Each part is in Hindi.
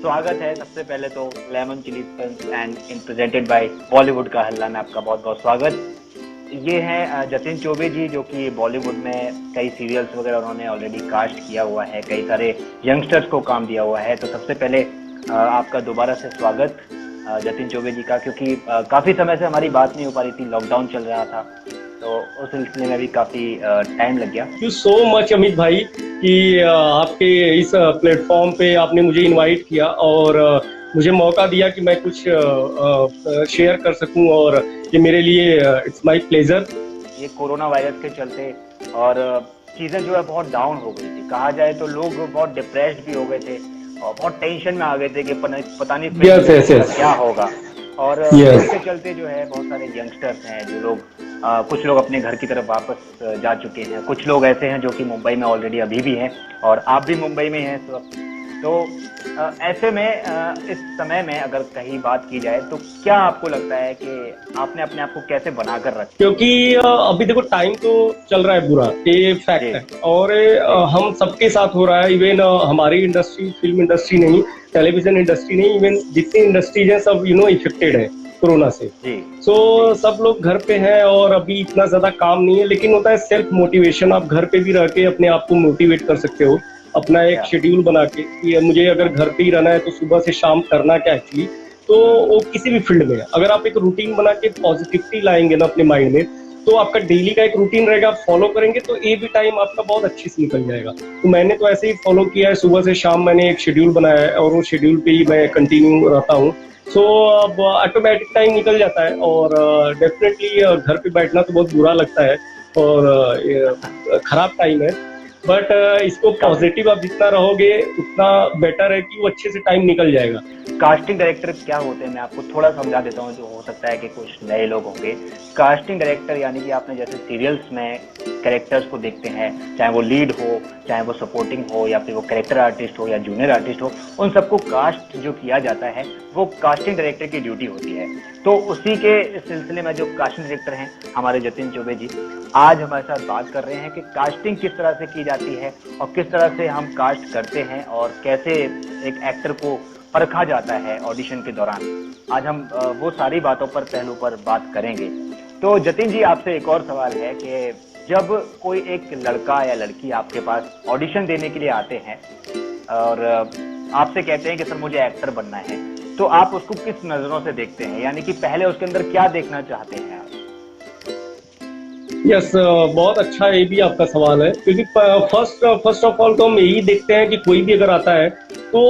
स्वागत है सबसे पहले तो Lemon Chilli Films and presented by Bollywood का हल्ला में आपका बहुत बहुत स्वागत। ये हैं जतिन चौबे जी, जो कि बॉलीवुड में कई सीरियल्स वगैरह उन्होंने ऑलरेडी कास्ट किया हुआ है, कई सारे यंगस्टर्स को काम दिया हुआ है। तो सबसे पहले आपका दोबारा से स्वागत जतिन चौबे जी का, क्योंकि काफ़ी समय से हमारी बात नहीं हो पा रही थी, लॉकडाउन चल रहा था, तो उस सिलसिले में भी काफ़ी टाइम लग गया। Thank you so much Amit भाई कि आपके इस प्लेटफॉर्म पे आपने मुझे इनवाइट किया और मुझे मौका दिया कि मैं कुछ शेयर कर सकूं, और ये मेरे लिए इट्स माय प्लेजर। ये कोरोना वायरस के चलते और चीज़ें जो है बहुत डाउन हो गई थी, कहा जाए तो लोग बहुत डिप्रेस्ड भी हो गए थे और बहुत टेंशन में आ गए थे कि पता नहीं क्या होगा। और इसके चलते जो है बहुत सारे यंगस्टर्स हैं जो लोग कुछ लोग अपने घर की तरफ वापस जा चुके हैं, कुछ लोग ऐसे हैं जो कि मुंबई में ऑलरेडी अभी भी हैं, और आप भी मुंबई में हैं इस वक्त। तो ऐसे में इस समय में अगर कहीं बात की जाए तो क्या आपको लगता है कि आपने अपने आप को कैसे बनाकर रखा? क्योंकि अभी देखो टाइम तो चल रहा है बुरा, ये फैक्ट है, और हम सबके साथ हो रहा है। इवन हमारी इंडस्ट्री, फिल्म इंडस्ट्री नहीं, टेलीविजन इंडस्ट्री नहीं, इवन जितनी इंडस्ट्रीज है सब इफेक्टेड है कोरोना से। सो सब लोग घर पे हैं और अभी इतना ज्यादा काम नहीं है, लेकिन होता है सेल्फ मोटिवेशन। आप घर पे भी रह के अपने आप को मोटिवेट कर सकते हो, अपना एक शेड्यूल बना के कि मुझे अगर घर पे ही रहना है तो सुबह से शाम करना क्या एक्चुअली। तो वो किसी भी फील्ड में अगर आप एक रूटीन बना के पॉजिटिविटी लाएंगे ना अपने माइंड में, तो आपका डेली का एक रूटीन रहेगा, आप फॉलो करेंगे तो ये भी टाइम आपका बहुत अच्छे से निकल जाएगा। तो मैंने तो ऐसे ही फॉलो किया है, सुबह से शाम मैंने एक शेड्यूल बनाया है और वो शेड्यूल पे ही मैं कंटिन्यू रहता हूँ। सो अब ऑटोमेटिक टाइम निकल जाता है, और डेफिनेटली घर पे बैठना तो बहुत बुरा लगता है और खराब टाइम है, बट इसको पॉजिटिव आप जितना रहोगे उतना बेटर है कि वो अच्छे से टाइम निकल जाएगा। कास्टिंग डायरेक्टर क्या होते हैं, मैं आपको थोड़ा समझा देता हूँ, जो हो सकता है कि कुछ नए लोग होंगे। कास्टिंग डायरेक्टर यानी कि आपने जैसे सीरियल्स में कैरेक्टर्स को देखते हैं, चाहे वो लीड हो, चाहे वो सपोर्टिंग हो, या फिर वो कैरेक्टर आर्टिस्ट हो या जूनियर आर्टिस्ट हो, उन सबको कास्ट जो किया जाता है वो कास्टिंग डायरेक्टर की ड्यूटी होती है। तो उसी के सिलसिले में जो कास्टिंग डायरेक्टर हैं हमारे जतिन चौबे जी, आज हमारे साथ बात कर रहे हैं कि कास्टिंग किस तरह से की जाती है और किस तरह से हम कास्ट करते हैं और कैसे एक एक्टर को परखा जाता है ऑडिशन के दौरान। आज हम वो सारी बातों पर, पहलू पर बात करेंगे। तो जतिन जी, आपसे एक और सवाल है कि जब कोई एक लड़का या लड़की आपके पास ऑडिशन देने के लिए आते हैं और आपसे कहते हैं कि सर मुझे एक्टर बनना है, तो आप उसको किस नजरों से देखते हैं, यानी कि पहले उसके अंदर क्या देखना चाहते हैं आप? यस, बहुत अच्छा ये भी आपका सवाल है, क्योंकि फर्स्ट ऑफ ऑल तो हम यही देखते हैं कि कोई भी अगर आता है तो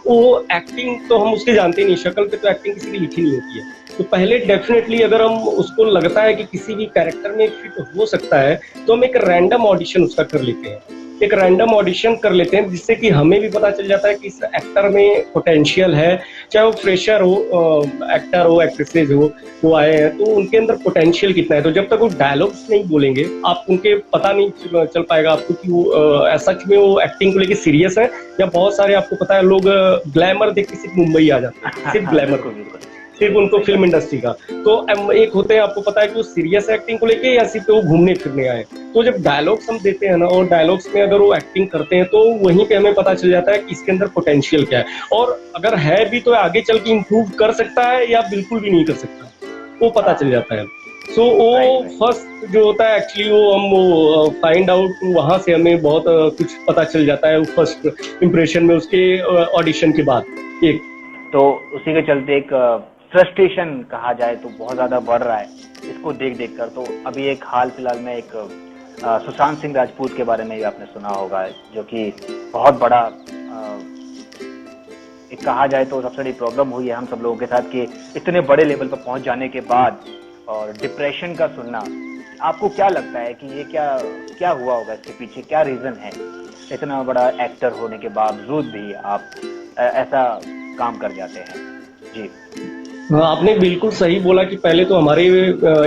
वो एक्टिंग तो हम उसके जानते नहीं, शक्ल पे तो एक्टिंग किसी की लिखी नहीं होती है। तो पहले डेफिनेटली अगर हम उसको लगता है कि किसी भी कैरेक्टर में फिट हो सकता है तो हम एक रैंडम ऑडिशन उसका कर लेते हैं, एक रैंडम ऑडिशन कर लेते हैं, जिससे कि हमें भी पता चल जाता है कि इस एक्टर में पोटेंशियल है। चाहे वो फ्रेशर हो, एक्टर हो, एक्ट्रेसेज हो, वो आए हैं तो उनके अंदर पोटेंशियल कितना है। तो जब तक वो डायलॉग्स नहीं बोलेंगे आप उनके पता नहीं चल पाएगा आपको कि वो सच में वो एक्टिंग को लेके सीरियस है, या बहुत सारे आपको पता है लोग ग्लैमर देख के सिर्फ मुंबई आ जाते हैं, सिर्फ ग्लैमर को, सिर्फ उनको फिल्म इंडस्ट्री का। तो एक होते हैं आपको पता है कि वो सीरियस एक्टिंग को लेके या सिर्फ वो घूमने फिरने आए। तो जब डायलॉग्स हम देते हैं ना, और डायलॉग्स में अगर वो एक्टिंग करते हैं तो वहीं पे हमें पता चल जाता है कि इसके अंदर पोटेंशियल क्या है, और अगर है भी तो आगे चल के इम्प्रूव कर सकता है या बिल्कुल भी नहीं कर सकता, वो पता चल जाता है। सो वो फर्स्ट जो होता है एक्चुअली वो फाइंड आउट, वहां से हमें बहुत कुछ पता चल जाता है फर्स्ट इम्प्रेशन में उसके ऑडिशन के बाद। एक तो उसी के चलते एक फ्रस्ट्रेशन कहा जाए तो बहुत ज्यादा बढ़ रहा है इसको देख देख कर। तो अभी एक हाल फिलहाल में एक सुशांत सिंह राजपूत के बारे में भी आपने सुना होगा, जो कि बहुत बड़ा एक कहा जाए तो सबसे बड़ी प्रॉब्लम हुई है हम सब लोगों के साथ कि इतने बड़े लेवल पर पहुंच जाने के बाद और डिप्रेशन का सुनना। आपको क्या लगता है कि ये क्या हुआ होगा, इसके पीछे क्या रीजन है? इतना बड़ा एक्टर होने के बावजूद भी आप ऐसा काम कर जाते हैं। जी आपने बिल्कुल सही बोला कि पहले तो हमारे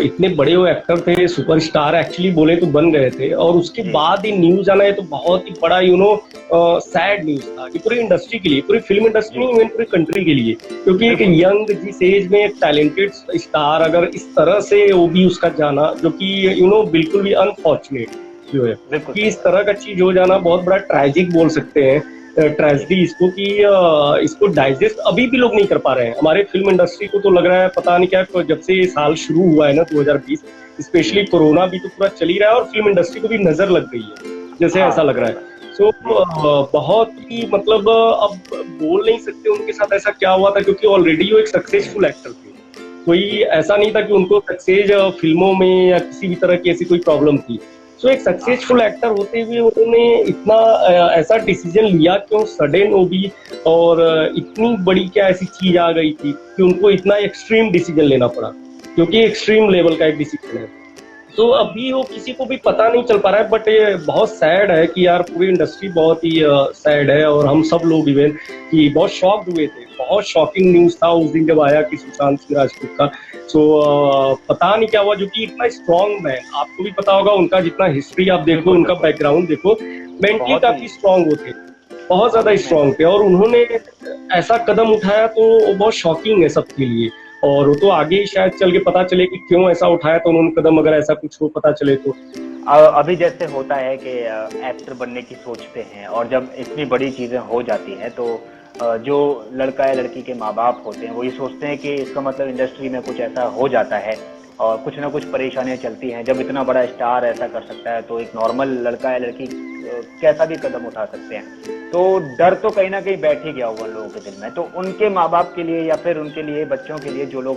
इतने बड़े वो एक्टर थे, सुपरस्टार एक्चुअली बोले तो बन गए थे, और उसके बाद ये न्यूज आना है तो बहुत ही बड़ा सैड न्यूज था कि पूरी इंडस्ट्री के लिए, पूरी फिल्म इंडस्ट्री नहीं, पूरी कंट्री के लिए। क्योंकि एक यंग जिस एज में एक टैलेंटेड स्टार अगर इस तरह से वो भी उसका जाना, जो कि बिल्कुल भी अनफॉर्चुनेट जो है कि इस तरह का चीज हो जाना बहुत बड़ा ट्रेजिक बोल सकते हैं। ट्रेजेडी इसको कि इसको डाइजेस्ट अभी भी लोग नहीं कर पा रहे हैं। हमारे फिल्म इंडस्ट्री को तो लग रहा है पता नहीं क्या, जब से ये साल शुरू हुआ है ना 2020, स्पेशली कोरोना भी तो पूरा चल ही रहा है और फिल्म इंडस्ट्री को भी नजर लग गई है, जैसे ऐसा लग रहा है। सो बहुत ही मतलब अब बोल नहीं सकते उनके साथ ऐसा क्या हुआ था, क्योंकि ऑलरेडी वो एक सक्सेसफुल एक्टर थे। कोई ऐसा नहीं था कि उनको सक्सेस फिल्मों में या किसी भी तरह की ऐसी कोई प्रॉब्लम थी। सो एक सक्सेसफुल एक्टर होते हुए उन्होंने इतना ऐसा डिसीजन लिया, क्यों सडन वो भी, और इतनी बड़ी क्या ऐसी चीज आ गई थी कि उनको इतना एक्सट्रीम डिसीजन लेना पड़ा, क्योंकि एक्सट्रीम लेवल का एक डिसीजन है। तो अभी वो किसी को भी पता नहीं चल पा रहा है, बट ये बहुत सैड है कि यार पूरी इंडस्ट्री बहुत ही सैड है, और हम सब लोग इवन कि बहुत शॉक्ड हुए थे। बहुत शॉकिंग न्यूज था उस दिन जब आया कि सुशांत सिंह राजपूत का। सो पता नहीं क्या हुआ, जो कि इतना स्ट्रॉन्ग मैन, आपको भी पता होगा उनका जितना हिस्ट्री आप देखो, उनका बैकग्राउंड देखो, मेंटली काफी स्ट्रॉन्ग वो थे, बहुत ज्यादा स्ट्रॉन्ग थे, और उन्होंने ऐसा कदम उठाया तो वो बहुत शॉकिंग है सबके लिए। और वो तो आगे ही शायद चल के पता चले कि क्यों ऐसा उठाया तो उन्होंने कदम, अगर ऐसा कुछ हो पता चले तो। अभी जैसे होता है कि एक्टर बनने की सोचते हैं, और जब इतनी बड़ी चीजें हो जाती हैं तो जो लड़का या लड़की के माँ बाप होते हैं वो ये सोचते हैं कि इसका मतलब इंडस्ट्री में कुछ ऐसा हो जाता है और कुछ ना कुछ परेशानियां चलती हैं। जब इतना बड़ा स्टार ऐसा कर सकता है तो एक नॉर्मल लड़का या लड़की कैसा भी कदम उठा सकते हैं। तो डर तो कहीं ना कहीं बैठ ही गया होगा लोगों के दिल में। तो उनके माँ बाप के लिए या फिर उनके लिए बच्चों के लिए जो लोग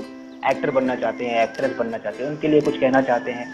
एक्टर बनना चाहते हैं, एक्ट्रेस बनना चाहते हैं, उनके लिए कुछ कहना चाहते हैं?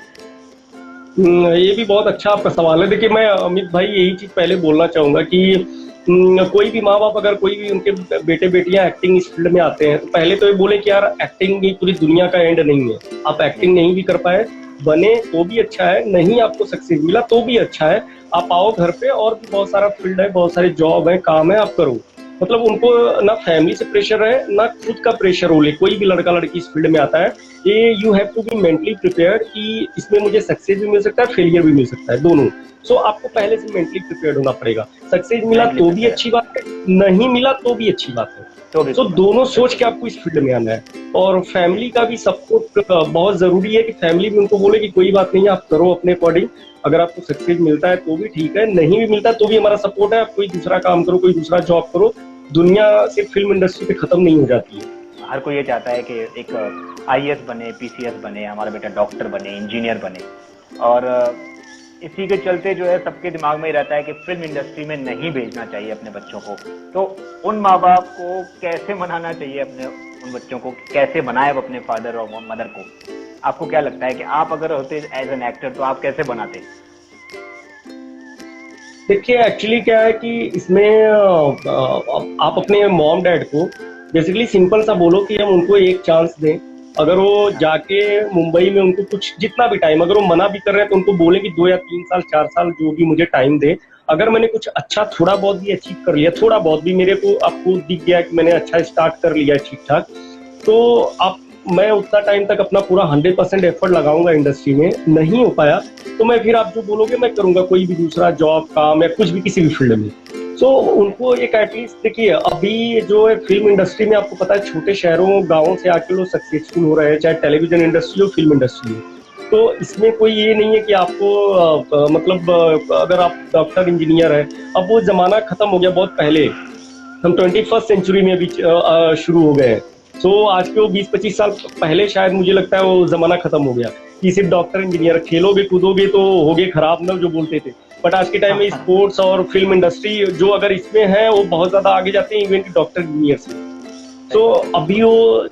ये भी बहुत अच्छा आपका सवाल है। देखिए मैं अमित भाई यही चीज पहले बोलना चाहूंगा कि कोई भी माँ बाप अगर कोई भी उनके बेटे बेटियां एक्टिंग इस फील्ड में आते हैं तो पहले तो ये बोले कि यार एक्टिंग की पूरी दुनिया का एंड नहीं है। आप एक्टिंग नहीं भी कर पाए, बने तो भी अच्छा है, नहीं आपको सक्सेस मिला तो भी अच्छा है, आप आओ घर पे, और भी बहुत सारा फील्ड है, बहुत सारे जॉब है, काम है, आप करो। मतलब उनको ना फैमिली से प्रेशर है ना खुद का प्रेशर हो ले। कोई भी लड़का लड़की इस फील्ड में आता है, ये you have to be mentally prepared कि इसमें मुझे सक्सेस भी मिल सकता है, फेलियर भी मिल सकता है, दोनों। सो आपको पहले से मेंटली प्रिपेयर्ड होना पड़ेगा। सक्सेस मिला तो भी अच्छी बात है, नहीं मिला तो भी अच्छी बात है। तो दोनों सोच के आपको इस फील्ड में आना है। और फैमिली का भी सपोर्ट बहुत जरूरी है कि फैमिली भी उनको बोले कि कोई बात नहीं, आप करो अपने अकॉर्डिंग, अगर आपको सक्सेस मिलता है तो भी ठीक है, नहीं भी मिलता तो भी हमारा सपोर्ट है, आप कोई दूसरा काम करो, कोई दूसरा जॉब करो। दुनिया सिर्फ फिल्म इंडस्ट्री पे खत्म नहीं हो जाती है। हर कोई ये चाहता है कि एक आईएएस बने, पीसीएस बने, हमारा बेटा डॉक्टर बने, इंजीनियर बने, और इसी के चलते जो है सबके दिमाग में ही रहता है कि फिल्म इंडस्ट्री में नहीं भेजना चाहिए अपने बच्चों को। तो उन माँ बाप को कैसे मनाना चाहिए, अपने उन बच्चों को कैसे बनाए अपने फादर और मदर को? आपको क्या लगता है कि आप अगर होते एज एन एक्टर तो आप कैसे बनाते? देखिए एक्चुअली क्या है कि इसमें आप अपने मॉम डैड को बेसिकली सिंपल सा बोलो कि हम उनको एक चांस दें। अगर वो जाके मुंबई में उनको कुछ जितना भी टाइम, अगर वो मना भी कर रहे हैं तो उनको बोले कि 2 या 3 साल 4 साल जो भी मुझे टाइम दे। अगर मैंने कुछ अच्छा थोड़ा बहुत भी अचीव कर लिया, थोड़ा बहुत भी मेरे को आपको दिख गया कि मैंने अच्छा स्टार्ट कर लिया ठीक ठाक, तो आप मैं उतना टाइम तक अपना पूरा 100% एफर्ट लगाऊंगा इंडस्ट्री में। नहीं हो पाया तो मैं फिर आप जो बोलोगे मैं करूंगा, कोई भी दूसरा जॉब काम या कुछ भी किसी भी फील्ड में। सो उनको एक एटलीस्ट देखिए, अभी जो है फिल्म इंडस्ट्री में आपको पता है छोटे शहरों गाँव से आके लोग सक्सेसफुल हो रहे हैं, चाहे टेलीविजन इंडस्ट्री हो, फिल्म इंडस्ट्री हो। तो इसमें कोई ये नहीं है कि आपको मतलब अगर आप डॉक्टर इंजीनियर है, अब वो जमाना खत्म हो गया बहुत पहले। हम 21st सेंचुरी में भी शुरू हो गए हैं। सो आज के वो 20-25 साल पहले शायद मुझे लगता है वो जमाना खत्म हो गया कि सिर्फ डॉक्टर इंजीनियर, खेलोगे कूदोगे तो होगे खराब ना जो बोलते थे। बट आज के टाइम में स्पोर्ट्स और फिल्म इंडस्ट्री जो अगर इसमें है वो बहुत ज्यादा आगे जाते हैं इवन डॉक्टर इंजीनियर से। तो अभी वो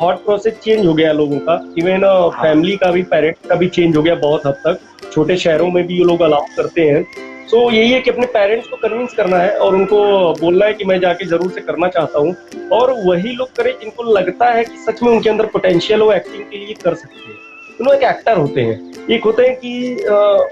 थॉट प्रोसेस चेंज हो गया लोगों का, इवन फैमिली का भी, पेरेंट्स का भी चेंज हो गया बहुत हद तक। छोटे शहरों में भी ये लोग अलाउ करते हैं। सो यही है कि अपने पेरेंट्स को कन्विंस करना है और उनको बोलना है कि मैं जाके जरूर से करना चाहता हूँ, और वही लोग करें जिनको लगता है कि सच में उनके अंदर पोटेंशियल हो, एक्टिंग के लिए कर सकते हैं। दोनों एक एक्टर होते हैं। एक होते हैं कि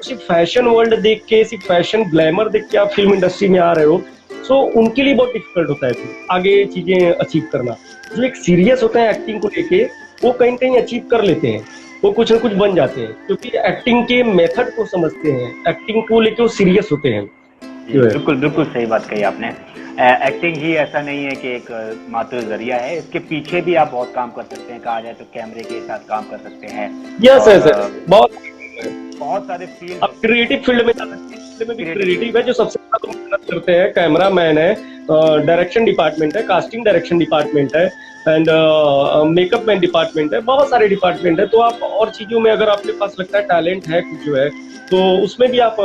सिर्फ फैशन वर्ल्ड देख के, सिर्फ फैशन ग्लैमर देख के आप फिल्म इंडस्ट्री में आ रहे हो, सो उनके लिए बहुत डिफिकल्ट होता है फिर आगे चीजें अचीव करना। जो एक सीरियस होते हैं एक्टिंग को लेके, वो कहीं कहीं अचीव कर लेते हैं, वो कुछ न कुछ बन जाते हैं, क्योंकि एक्टिंग के मेथड को समझते हैं, एक्टिंग को लेके वो सीरियस होते हैं। बिल्कुल बिल्कुल सही बात कही आपने। एक्टिंग ही ऐसा नहीं है कि एक मात्र जरिया है, इसके पीछे भी आप बहुत काम कर सकते हैं। कहा जाए तो कैमरे के साथ काम कर सकते हैं। यस बहुत सारे फील्ड, अब क्रिएटिव फील्ड में जा सकते हैं। फील्ड में भी क्रिएटिव है जो सबसे ज्यादा मेहनत करते हैं, कैमरा मैन है, डायरेक्शन डिपार्टमेंट है, कास्टिंग डायरेक्शन डिपार्टमेंट है, एंड मेकअप मैन डिपार्टमेंट है, बहुत सारे डिपार्टमेंट है। तो आप और चीजों में अगर आपके पास लगता है टैलेंट है कुछ जो है, तो उसमें भी आप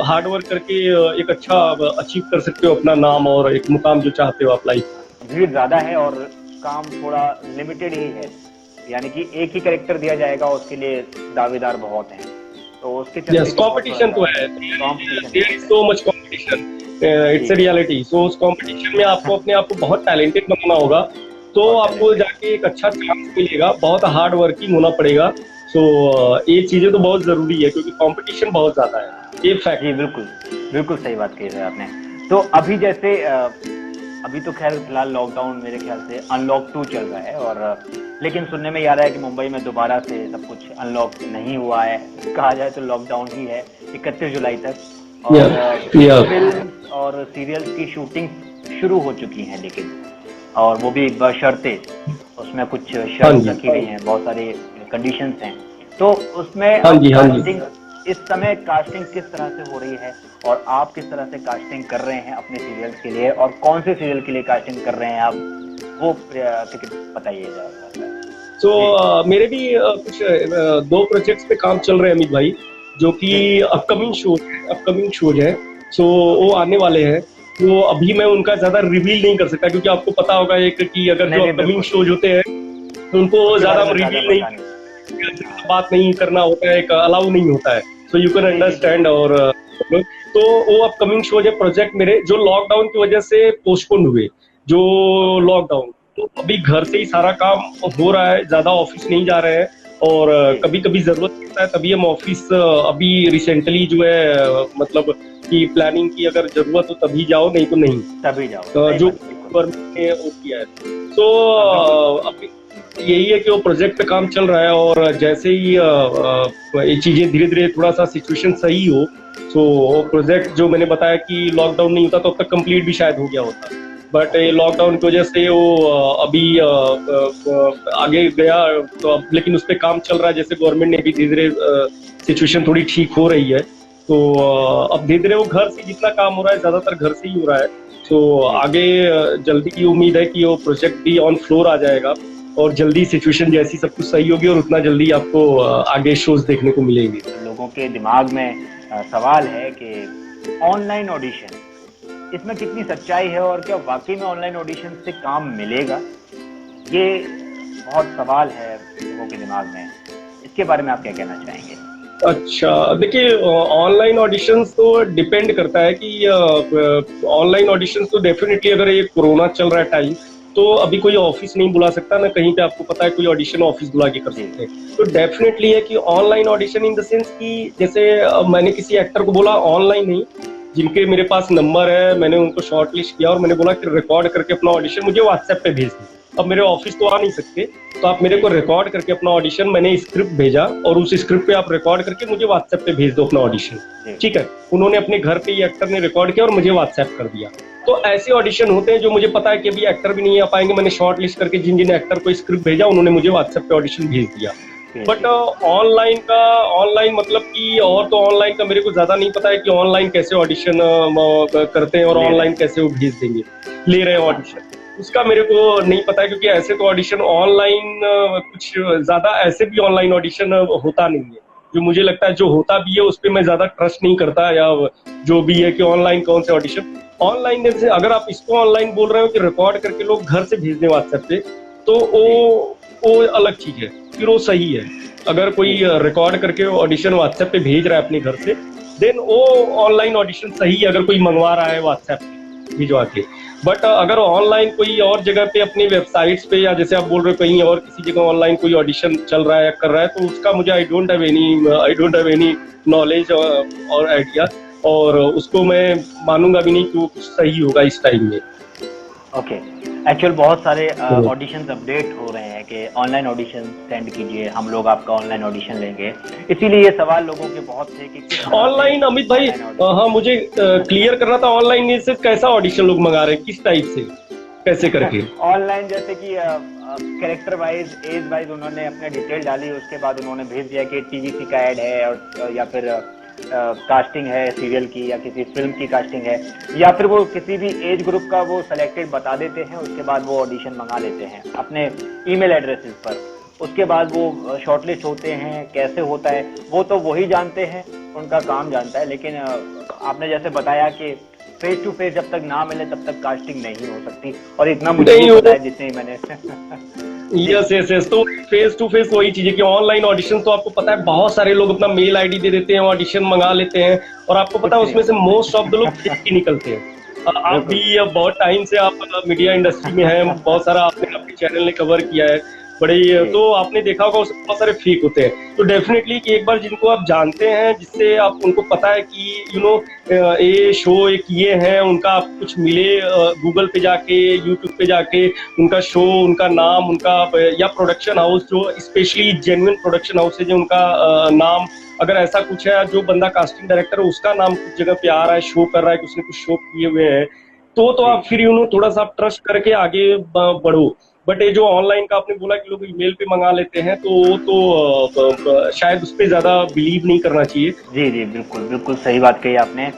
हार्ड वर्क करके एक अच्छा अचीव कर सकते हो अपना नाम और एक मुकाम जो चाहते हो आप लाइफ। भीड़ ज्यादा है और काम थोड़ा लिमिटेड ही है, यानी कि एक ही कैरेक्टर दिया जाएगा, उसके लिए दावेदार बहुत हैं, तो उसके चलते यस, कंपटीशन तो है, there is so much competition, it's a reality. So उस कंपटीशन में आपको अपने आप को बहुत टैलेंटेड बनाना होगा, तो आपको जाके एक अच्छा चांस मिलेगा, बहुत हार्ड वर्किंग होना पड़ेगा। सो ये चीजें तो बहुत जरूरी है क्योंकि कंपटीशन बहुत ज्यादा है, ये फैक्ट। जी बिल्कुल, बिल्कुल सही बात कही है आपने। तो अभी जैसे अभी तो खैर फिलहाल लॉकडाउन मेरे ख्याल से अनलॉक 2 चल रहा है, और लेकिन सुनने में आ रहा है कि मुंबई में दोबारा से सब कुछ अनलॉक नहीं हुआ है, कहा जाए तो लॉकडाउन ही है 31 जुलाई तक। और फिल्म और सीरियल्स की शूटिंग शुरू हो चुकी है, लेकिन और वो भी बशर्ते, उसमें कुछ शर्त रखी गई हैं, बहुत सारे कंडीशंस हैं। तो उसमें कास्टिंग, इस समय कास्टिंग किस तरह से हो रही है और आप किस तरह से कास्टिंग कर रहे हैं अपने सीरियल्स के लिए, और कौन से सीरियल के लिए कास्टिंग कर रहे हैं आप, वो बताइएगा। मेरे भी कुछ 2 प्रोजेक्ट्स पे काम चल रहे हैं अमित भाई, जो कि अपकमिंग शोज है। सो वो आने वाले हैं, तो अभी मैं उनका ज्यादा रिवील नहीं कर सकता, क्योंकि आपको पता होगा एक कि अगर जो अपकमिंग शोज होते हैं उनको ज्यादा रिवील नहीं, बात नहीं करना होता है, एक अलाउ नहीं होता है, सो यू कैन अंडरस्टैंड। और तो वो अपकमिंग शोज है प्रोजेक्ट मेरे, जो लॉकडाउन की वजह से पोस्टपोन हुए, जो लॉकडाउन, तो अभी घर से ही सारा काम हो रहा है, ज्यादा ऑफिस नहीं जा रहे हैं, और कभी कभी जरूरत पड़ता है तभी हम ऑफिस, अभी रिसेंटली जो है मतलब कि प्लानिंग की, अगर जरूरत हो तभी जाओ, नहीं तो नहीं तभी जाओ, जो गवर्नमेंट ने वो किया है। तो अभी यही है कि वो प्रोजेक्ट पे काम चल रहा है, और जैसे ही ये चीजें धीरे धीरे थोड़ा सा सिचुएशन सही हो, तो वो प्रोजेक्ट जो मैंने बताया कि लॉकडाउन नहीं होता तो अब तक कंप्लीट भी शायद हो गया होता, बट लॉकडाउन की वजह से वो अभी आगे गया, तो अब लेकिन उस पर काम चल रहा है। जैसे गवर्नमेंट ने भी धीरे धीरे सिचुएशन थोड़ी ठीक हो रही है, तो अब धीरे धीरे वो घर से जितना काम हो रहा है ज्यादातर घर से ही हो रहा है। तो आगे जल्दी की उम्मीद है कि वो प्रोजेक्ट भी ऑन फ्लोर आ जाएगा, और जल्दी सिचुएशन जैसी सब कुछ सही होगी, और उतना जल्दी आपको आगे शोज देखने को मिलेंगे। लोगों के दिमाग में सवाल है कि ऑनलाइन ऑडिशन, इसमें कितनी सच्चाई है, और क्या वाकई में ऑनलाइन ऑडिशन से काम मिलेगा, ये बहुत सवाल है लोगों के दिमाग में। इसके बारे में आप क्या कहना चाहेंगे? अच्छा, देखिए ऑनलाइन ऑडिशंस तो डिपेंड करता है कि ऑनलाइन ऑडिशंस तो डेफिनेटली, अगर ये कोरोना चल रहा है टाइम, तो अभी कोई ऑफिस नहीं बुला सकता ना कहीं पे, आपको पता है कोई ऑडिशन ऑफिस बुला के कर सकते हैं। तो डेफिनेटली है कि online audition in the sense कि जैसे मैंने किसी एक्टर को बोला, ऑनलाइन नहीं, जिनके मेरे पास नंबर है, मैंने उनको शॉर्ट लिस्ट किया और मैंने बोला कि रिकॉर्ड करके अपना ऑडिशन मुझे व्हाट्सएप पे भेज दें। अब मेरे ऑफिस तो आ नहीं सकते, तो आप मेरे को रिकॉर्ड करके अपना ऑडिशन, मैंने स्क्रिप्ट भेजा और उस स्क्रिप्ट पे आप रिकॉर्ड करके मुझे व्हाट्सएप पे भेज दो अपना ऑडिशन, ठीक है। उन्होंने अपने घर पे ही एक्टर ने रिकॉर्ड किया और मुझे व्हाट्सएप कर दिया। तो ऐसे ऑडिशन होते हैं जो मुझे पता है कि अभी एक्टर भी नहीं आ पाएंगे, मैंने शॉर्ट लिस्ट करके जिन जिन एक्टर को स्क्रिप्ट भेजा उन्होंने मुझे व्हाट्सएप पे ऑडिशन भेज दिया। बट ऑनलाइन मतलब कि, और तो ऑनलाइन का मेरे को ज्यादा नहीं पता है कि ऑनलाइन कैसे ऑडिशन करते हैं और ऑनलाइन कैसे वो भेज देंगे, ले रहे हैं ऑडिशन, उसका मेरे को नहीं पता है। क्योंकि ऐसे तो ऑडिशन ऑनलाइन कुछ ज्यादा ऐसे भी ऑनलाइन ऑडिशन होता नहीं है, जो मुझे लगता है जो होता भी है उस पर मैं ज्यादा ट्रस्ट नहीं करता, या जो भी है कि ऑनलाइन कौन से ऑडिशन ऑनलाइन। जैसे अगर आप इसको ऑनलाइन बोल रहे हो कि रिकॉर्ड करके लोग घर से भेज दें व्हाट्सएप पे, तो वो अलग चीज है, फिर वो सही है। अगर कोई रिकॉर्ड करके ऑडिशन व्हाट्सएप पे भेज रहा है अपने घर से, देन वो ऑनलाइन ऑडिशन सही है, अगर कोई मंगवा रहा है व्हाट्सएप पे भिजवा के। बट अगर ऑनलाइन कोई और जगह पे अपनी वेबसाइट्स पे, या जैसे आप बोल रहे हो कहीं और किसी जगह ऑनलाइन कोई ऑडिशन चल रहा है या कर रहा है, तो उसका मुझे I don't have any knowledge और आइडिया, और उसको मैं मानूंगा भी नहीं कि वो कुछ सही होगा इस टाइम में। ओके, एक्चुअल बहुत सारे ऑडिशंस अपडेट हो रहे हैं कि ऑनलाइन ऑडिशन सेंड कीजिए, हम लोग आपका ऑनलाइन ऑडिशन लेंगे। इसीलिए ये सवाल लोगों के बहुत थे कि ऑनलाइन, अमित भाई हाँ मुझे क्लियर करना था, ऑनलाइन से कैसा ऑडिशन लोग मंगा रहे हैं, किस टाइप से, कैसे करके? ऑनलाइन जैसे कि कैरेक्टर वाइज, एज वाइज उन्होंने अपने डिटेल डाली, उसके बाद उन्होंने भेज दिया कि टीवीसी का ऐड है, और या फिर कास्टिंग है सीरियल की या किसी फिल्म की कास्टिंग है, या फिर वो किसी भी एज ग्रुप का वो सेलेक्टेड बता देते हैं, उसके बाद वो ऑडिशन मंगा लेते हैं अपने ईमेल एड्रेसेस पर, उसके बाद वो शॉर्टलिस्ट होते हैं, कैसे होता है वो तो वही जानते हैं, उनका काम जानता है। लेकिन आपने जैसे बताया कि फेस टू फेस जब तक ना मिले तब तक कास्टिंग नहीं हो सकती, और इतना मुझे नहीं पता है जितने मैंने यस यस यस, तो फेस टू फेस वही चीज है कि ऑनलाइन ऑडिशन तो आपको पता है बहुत सारे लोग अपना मेल आईडी दे देते हैं, ऑडिशन मंगा लेते हैं, और आपको पता है उसमें से मोस्ट ऑफ द लोग फेक ही निकलते हैं। आप भी बहुत टाइम से आप मीडिया इंडस्ट्री में हैं, बहुत सारा आपने अपने चैनल ने कवर किया है, बड़े तो आपने देखा होगा उसमें बहुत सारे फेक होते हैं। तो डेफिनेटली कि एक बार जिनको आप जानते हैं, जिससे आप उनको पता है कि ये शो एक ये है, उनका आप कुछ मिले गूगल पे जाके, यूट्यूब पे जाके उनका शो, उनका नाम, उनका या प्रोडक्शन हाउस जो स्पेशली जेन्युइन प्रोडक्शन हाउस है, जो उनका नाम अगर ऐसा कुछ है, जो बंदा कास्टिंग डायरेक्टर है उसका नाम कुछ जगह पे आ रहा है, शो कर रहा है कि उसने कुछ शो किए हुए हैं, तो आप फिर थोड़ा सा आप ट्रस्ट करके आगे बढ़ो। बट ये जो ऑनलाइन का आपने बोला कि लोग ईमेल पे मंगा लेते हैं, तो वो तो शायद उस पर ज्यादा बिलीव नहीं करना चाहिए। जी जी बिल्कुल बिल्कुल सही बात कही आपने।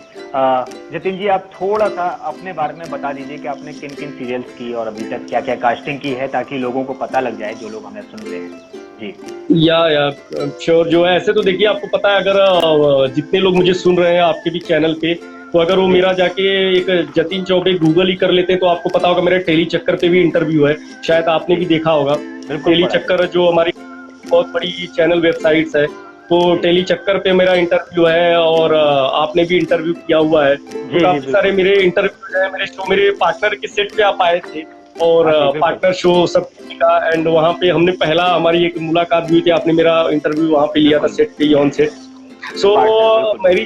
जतिन जी, आप थोड़ा सा अपने बारे में बता दीजिए कि आपने किन किन सीरियल्स की और अभी तक क्या क्या कास्टिंग की है, ताकि लोगों को पता लग जाए जो लोग हमें सुन रहे हैं। जी या श्योर, जो है ऐसे तो देखिए आपको पता है, अगर जितने लोग मुझे सुन रहे हैं आपके भी चैनल पे, तो अगर वो मेरा जाके एक जतिन चौबे गूगल ही कर लेते हैं तो आपको पता होगा मेरे टेली चक्कर पे भी इंटरव्यू है, शायद आपने भी देखा होगा। टेली चक्कर जो हमारी बहुत बड़ी चैनल वेबसाइट्स है, तो टेली चक्कर पे मेरा इंटरव्यू है, और आपने भी इंटरव्यू किया हुआ है। तो काफी सारे मेरे इंटरव्यू है, मेरे शो, मेरे पार्टनर के सेट पे आप आए थे, और पार्टनर शो सब का, एंड वहाँ पे हमने पहला हमारी एक मुलाकात हुई थी, आपने मेरा इंटरव्यू वहाँ पे लिया था सेट पे, ऑन सेट। सो मेरी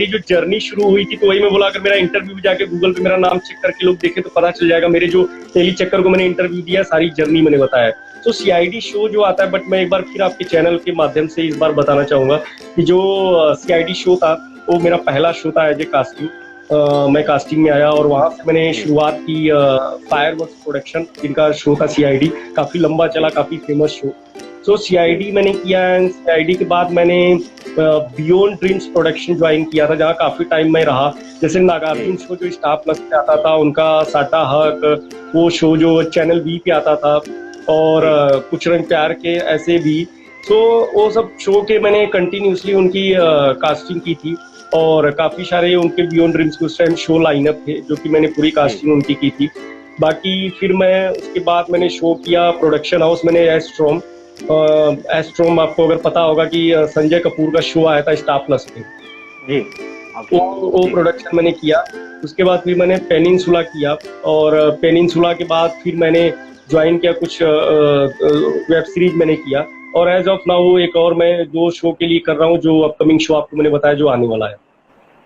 जो जर्नी शुरू हुई थी, तो वही मैं बोला, अगर मेरा इंटरव्यू भी जाके गूगल पे मेरा नाम चेक करके लोग देखे तो पता चल जाएगा मेरे जो टेली चक्कर को मैंने इंटरव्यू दिया, सारी जर्नी मैंने बताया। तो सीआईडी शो जो आता है, बट मैं एक बार फिर आपके चैनल के माध्यम से इस बार बताना चाहूंगा कि जो सीआईडी शो था वो मेरा पहला शो था एज ए कास्टिंग। मैं कास्टिंग में आया और वहां से मैंने शुरुआत की फायरवर्क्स प्रोडक्शन, जिनका शो था सीआईडी, काफी लंबा चला, काफी फेमस शो। सो सीआईडी मैंने किया, एंड सीआईडी के बाद मैंने बियॉन्ड ड्रीम्स प्रोडक्शन ज्वाइन किया था, जहाँ काफी टाइम में रहा। जैसे नागार्जुन शो जो स्टार प्लस पे आता था, उनका साटा हक, वो शो जो चैनल वी पे आता था, और कुछ रंग प्यार के ऐसे भी। तो वो सब शो के मैंने कंटिन्यूसली उनकी कास्टिंग की थी, और काफी सारे उनके बियॉन्ड ड्रीम्स के उस टाइम शो लाइनअप थे, जो कि मैंने पूरी कास्टिंग उनकी की थी। बाकी फिर मैं उसके बाद मैंने शो किया प्रोडक्शन हाउस, मैंने एस्ट्रोम आपको अगर पता होगा कि संजय कपूर का शो आया था स्टार प्लस पे, जी वो प्रोडक्शन मैंने किया। उसके बाद फिर मैंने पेनिनसुला किया, और पेनिनसुला के बाद फिर मैंने ज्वाइन किया कुछ वेब सीरीज मैंने किया, और एज ऑफ नाउ एक और मैं 2 शो के लिए कर रहा हूँ, जो अपकमिंग शो आपको मैंने बताया जो आने वाला है।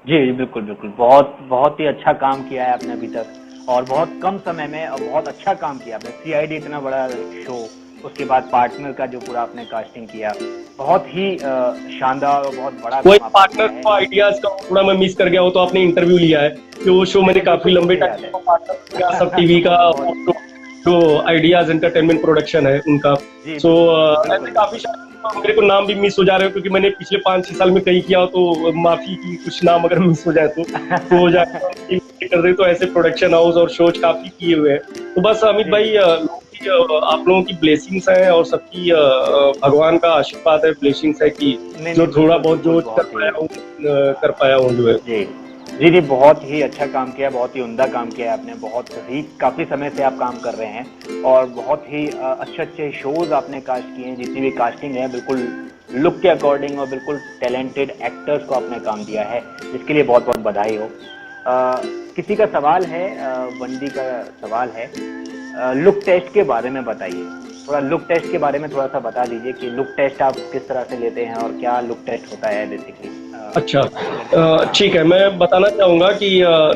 जी बिल्कुल बिल्कुल, बहुत बहुत ही अच्छा काम किया है आपने अभी तक, और बहुत कम समय में और बहुत अच्छा काम किया आपने। सीआईडी इतना बड़ा शो, उसके बाद पार्टनर का जो पूरा आपने कास्टिंग किया, बहुत ही शानदार और बहुत बड़ा। वही पार्टनर को आइडियाज का थोड़ा मैं मिस कर गया, हो तो आपने इंटरव्यू लिया है कि वो शो मैंने काफी लंबे टाइम पार्टनर सब टीवी का जो आइडियाज एंटरटेनमेंट प्रोडक्शन है उनका। सो ऐसे काफी मेरे को नाम भी मिस हो जा रहे हो, क्योंकि मैंने पिछले 5-6 साल में कहीं किया हो, तो माफी की, कुछ नाम अगर मिस हो जाए तो हो जाए कर दे। तो ऐसे प्रोडक्शन हाउस और शोज काफी किए हुए हैं। तो बस अमित भाई, आप लोगों की ब्लेसिंग्स हैं और सबकी भगवान का आशीर्वाद है, ब्लेसिंग्स है कि जो थोड़ा बहुत जो कर पाया हूँ जो है। जी जी, बहुत ही अच्छा काम किया, बहुत ही उम्दा काम किया है आपने। बहुत ही काफ़ी समय से आप काम कर रहे हैं, और बहुत ही अच्छे अच्छे शोज आपने कास्ट किए हैं। जितनी भी कास्टिंग है बिल्कुल लुक के अकॉर्डिंग, और बिल्कुल टैलेंटेड एक्टर्स को आपने काम दिया है, जिसके लिए बहुत बहुत बधाई हो। किसी का सवाल है, वंडी का सवाल है, लुक टेस्ट के बारे में बताइए थोड़ा। लुक टेस्ट के बारे में थोड़ा सा बता दीजिए कि लुक टेस्ट आप किस तरह से लेते हैं, और क्या लुक टेस्ट होता है बेसिकली। अच्छा, ठीक है, मैं बताना चाहूंगा कि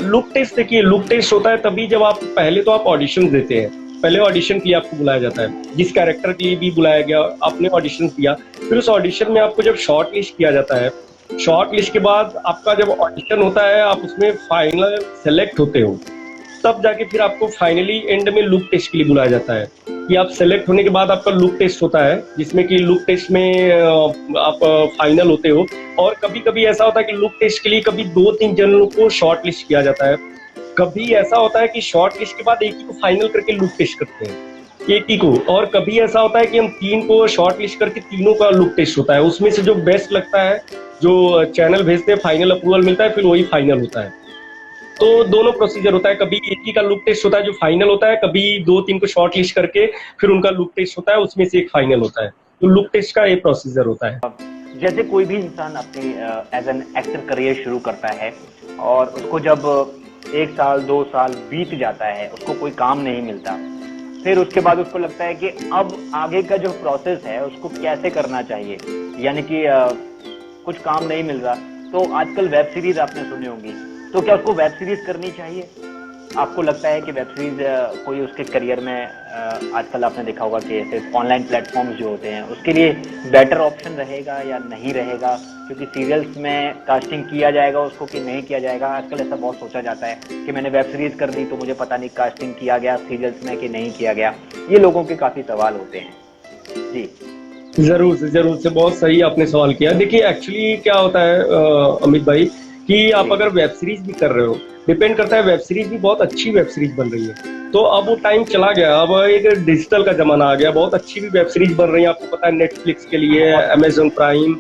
लुक टेस्ट, देखिए लुक टेस्ट होता है तभी जब आप पहले तो आप ऑडिशन देते हैं। पहले ऑडिशन के लिए आपको बुलाया जाता है, जिस कैरेक्टर के लिए भी बुलाया गया आपने ऑडिशन दिया, फिर उस ऑडिशन में आपको जब शॉर्ट लिस्ट किया जाता है, शॉर्ट लिस्ट के बाद आपका जब ऑडिशन होता है, आप उसमें फाइनल सेलेक्ट होते हो, तब जाके फिर आपको फाइनली एंड में लुक टेस्ट के लिए बुलाया जाता है। कि आप सेलेक्ट होने के बाद आपका लुक टेस्ट होता है, जिसमें कि लुक टेस्ट में आप फाइनल होते हो। और कभी कभी ऐसा होता है कि लुक टेस्ट के लिए कभी 2-3 जनों को शॉर्ट लिस्ट किया जाता है। कभी ऐसा होता है कि शॉर्ट लिस्ट के बाद एक ही को फाइनल करके लुक टेस्ट करते हैं, एक ही को। और कभी ऐसा होता है कि हम 3 को शॉर्ट लिस्ट करके तीनों का लुक टेस्ट होता है, उसमें से जो बेस्ट लगता है, जो चैनल भेजते हैं, फाइनल अप्रूवल मिलता है, फिर वही फाइनल होता है। तो दोनों प्रोसीजर होता है, कभी एक ही का लुक टेस्ट होता है जो फाइनल होता है, कभी 2-3 को शॉर्ट लिस्ट करके फिर उनका लुक टेस्ट होता है, उसमें से एक फाइनल होता है। तो लुक टेस्ट का ये प्रोसीजर होता है। जैसे कोई भी इंसान अपनी एज एन एक्टर करियर शुरू करता है और उसको जब 1 साल 2 साल बीत जाता है, उसको कोई काम नहीं मिलता, फिर उसके बाद उसको लगता है कि अब आगे का जो प्रोसेस है उसको कैसे करना चाहिए, यानी कि कुछ काम नहीं मिल रहा। तो आजकल वेब सीरीज आपने सुनी होंगी, तो क्या उसको वेब सीरीज करनी चाहिए? आपको लगता है कि वेब सीरीज कोई उसके करियर में आजकल आपने देखा होगा कि ऐसे ऑनलाइन प्लेटफॉर्म्स जो होते हैं उसके लिए बेटर ऑप्शन रहेगा या नहीं रहेगा? क्योंकि सीरियल्स में कास्टिंग किया जाएगा उसको कि नहीं किया जाएगा, आजकल ऐसा बहुत सोचा जाता है कि मैंने वेब सीरीज कर दी तो मुझे पता नहीं कास्टिंग किया गया सीरियल्स में कि नहीं किया गया। ये लोगों के काफी सवाल होते हैं जी। जरूर से बहुत सही आपने सवाल किया। देखिए एक्चुअली क्या होता है अमित भाई, कि आप अगर वेब सीरीज भी कर रहे हो, डिपेंड करता है, वेब सीरीज भी बहुत अच्छी वेब सीरीज बन रही है, तो अब वो टाइम चला गया, अब एक डिजिटल का जमाना आ गया, बहुत अच्छी भी वेब सीरीज बन रही है। आपको पता है नेटफ्लिक्स के लिए, अमेजोन प्राइम,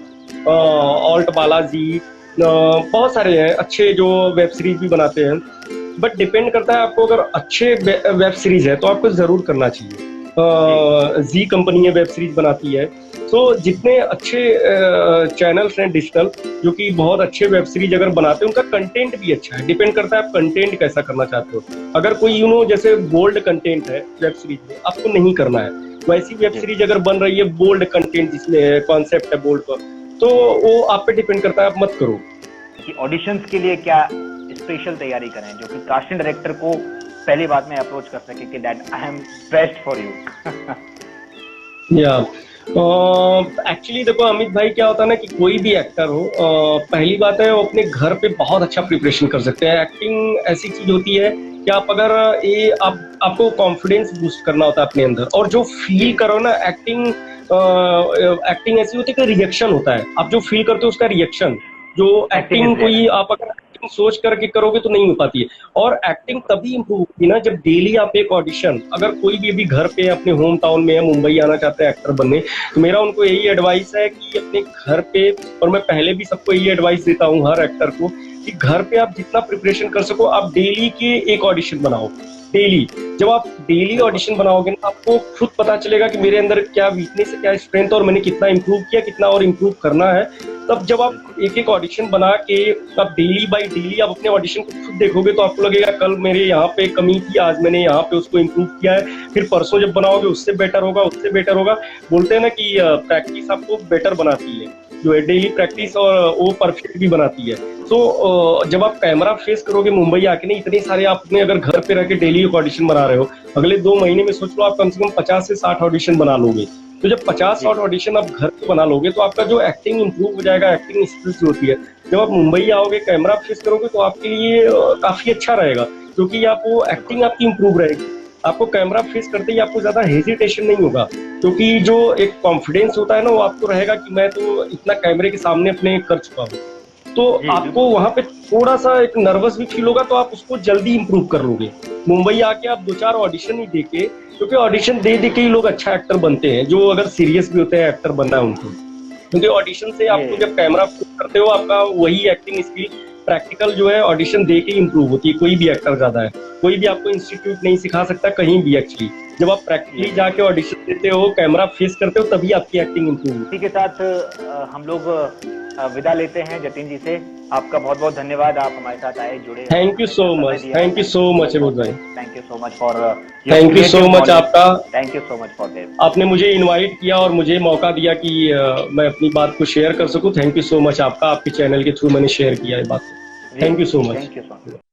ऑल्ट बालाजी, बहुत सारे हैं अच्छे जो वेब सीरीज भी बनाते हैं। बट डिपेंड करता है, आपको अगर अच्छे वेब सीरीज है तो आपको जरूर करना चाहिए। जी कंपनी है वेब सीरीज बनाती है, तो जितने अच्छे चैनल्स हैं डिजिटल जो कि बहुत अच्छे वेब सीरीज अगर बनाते हैं, उनका कंटेंट भी अच्छा है। डिपेंड करता है आप कंटेंट कैसा करना चाहते हो। अगर कोई जैसे बोल्ड कंटेंट है वेब सीरीज में, आपको नहीं करना है। वैसी वेब सीरीज अगर बन रही है बोल्ड कंटेंट जिसमें कॉन्सेप्ट है बोल्ड का, तो वो आप पे डिपेंड करता है, आप मत करो। कि ऑडिशंस के लिए क्या स्पेशल तैयारी करें जो कि कास्टिंग डायरेक्टर को पहली बात में अप्रोच कर सके कि that I am best for you? या एक्चुअली देखो अमित भाई, क्या होता है ना कि कोई भी एक्टर हो, पहली बात है वो अपने घर पे बहुत अच्छा प्रिपरेशन कर सकते हैं। एक्टिंग ऐसी चीज होती है कि आप अगर आपको कॉन्फिडेंस बूस्ट करना होता है अपने अंदर, और जो फील करो ना, एक्टिंग ऐसी होती है कि रिएक्शन होता है, आप जो फील करते हो उसका रिएक्शन। जो एक्टिंग कोई आप अगर सोच करके करोगे तो नहीं हो पाती है। और एक्टिंग तभी इम्प्रूव होगी ना जब डेली आप एक ऑडिशन, अगर कोई भी अभी घर पे अपने होम टाउन में या मुंबई आना चाहते हैं एक्टर बनने, तो मेरा उनको यही एडवाइस है कि अपने घर पे, और मैं पहले भी सबको यही एडवाइस देता हूँ हर एक्टर को, कि घर पे आप जितना प्रिपरेशन कर सको, आप डेली के एक ऑडिशन बनाओ। डेली जब आप डेली ऑडिशन बनाओगे ना, आपको खुद पता चलेगा कि मेरे अंदर क्या वीकनेस है, क्या स्ट्रेंथ, और मैंने कितना इंप्रूव किया, कितना और इम्प्रूव करना है। तब जब आप एक एक ऑडिशन बना के आप डेली बाय डेली आप अपने ऑडिशन को खुद देखोगे, तो आपको लगेगा कल मेरे यहाँ पे कमी थी, आज मैंने यहाँ पे उसको इम्प्रूव किया है। फिर परसों जब बनाओगे उससे बेटर होगा, उससे बेटर होगा। बोलते हैं ना कि प्रैक्टिस आपको बेटर बनाती है, जो है डेली प्रैक्टिस, और वो परफेक्ट भी बनाती है। तो जब आप कैमरा फेस करोगे मुंबई आके, नहीं इतने सारे आपने अगर घर पे रह के डेली एक ऑडिशन बना रहे हो, अगले 2 महीने में सोच लो आप कम से कम 50 से 60 ऑडिशन बना लोगे। तो जब 50-60 ऑडिशन आप घर पे बना लोगे, तो आपका जो एक्टिंग इंप्रूव हो जाएगा, एक्टिंग स्किल्स होती है। जब आप मुंबई आओगे कैमरा फेस करोगे, तो आपके लिए काफी अच्छा रहेगा, क्योंकि आप वो एक्टिंग आपकी इंप्रूव रहेगी। आपको कैमरा फेस करते ही आपको ज्यादा हेजिटेशन नहीं होगा, क्योंकि जो एक कॉन्फिडेंस होता है ना, वो आपको रहेगा कि मैं तो इतना कैमरे के सामने अपने कर चुका हूँ। तो आपको वहां पे थोड़ा सा एक नर्वस भी फील होगा, तो आप उसको जल्दी इंप्रूव कर लोगे। मुंबई आके आप 2-4 ऑडिशन ही देके, क्योंकि ऑडिशन दे के ही लोग अच्छा एक्टर बनते हैं, जो अगर सीरियस भी होते हैं एक्टर बनना है उनको। क्योंकि ऑडिशन से आपको जब कैमरा करते हो, आपका वही एक्टिंग स्किल प्रैक्टिकल जो है ऑडिशन दे के इंप्रूव होती है। कोई भी एक्टर ज्यादा है, कोई भी आपको इंस्टीट्यूट नहीं सिखा सकता कहीं भी। एक्चुअली जब आप प्रैक्टिकली जाके ऑडिशन देते हो, कैमरा फेस करते हो, तभी आपकी एक्टिंग इंप्रूव होती है। इसी के साथ हम लोग विदा लेते हैं जतिन जी से। आपका बहुत बहुत धन्यवाद, आप हमारे साथ आए, जुड़े। Thank you so much, thank you so much Amit भाई, thank you so much for, thank you so much आपका, thank you so much for them. आपने मुझे इनवाइट किया और मुझे मौका दिया कि मैं अपनी बात को शेयर कर सकूं। थैंक यू सो मच आपका, आपके चैनल के थ्रू मैंने शेयर किया है बात। Thank you so much.